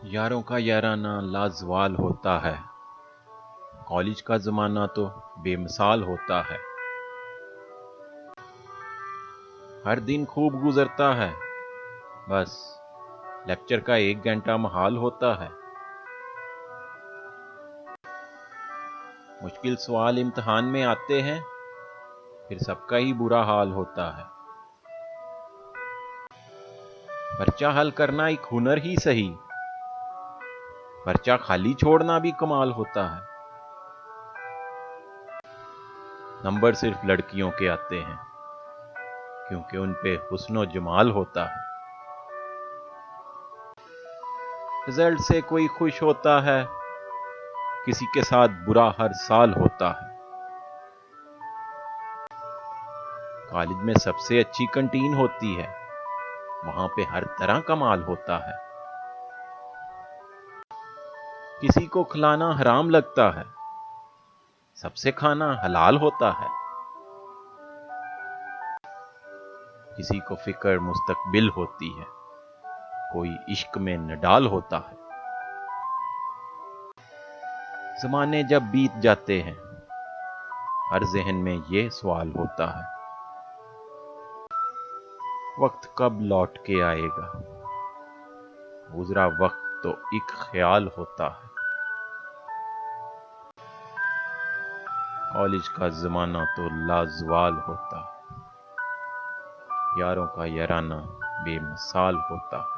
यारों का याराना लाजवाल होता है। कॉलेज का ज़माना तो बेमिसाल होता है। हर दिन खूब गुजरता है, बस लेक्चर का 1 घंटा महाल होता है। मुश्किल सवाल इम्तिहान में आते हैं, फिर सबका ही बुरा हाल होता है। पर्चा हल करना एक हुनर ही सही, पर्चा खाली छोड़ना भी कमाल होता है। नंबर सिर्फ लड़कियों के आते हैं, क्योंकि उन पे हुस्न जमाल होता है। रिजल्ट से कोई खुश होता है, किसी के साथ बुरा हर साल होता है। कॉलेज में सबसे अच्छी कैंटीन होती है, वहां पे हर तरह का माल होता है। किसी को खिलाना हराम लगता है, सबसे खाना हलाल होता है। किसी को फिक्र मुस्तकबिल होती है, कोई इश्क में नडाल होता है। ज़माने जब बीत जाते हैं, हर ज़हन में ये सवाल होता है, वक्त कब लौट के आएगा। गुज़रा वक्त तो एक ख्याल होता है। कॉलेज का ज़माना तो लाजवाल होता है। यारों का याराना बेमिसाल होता है।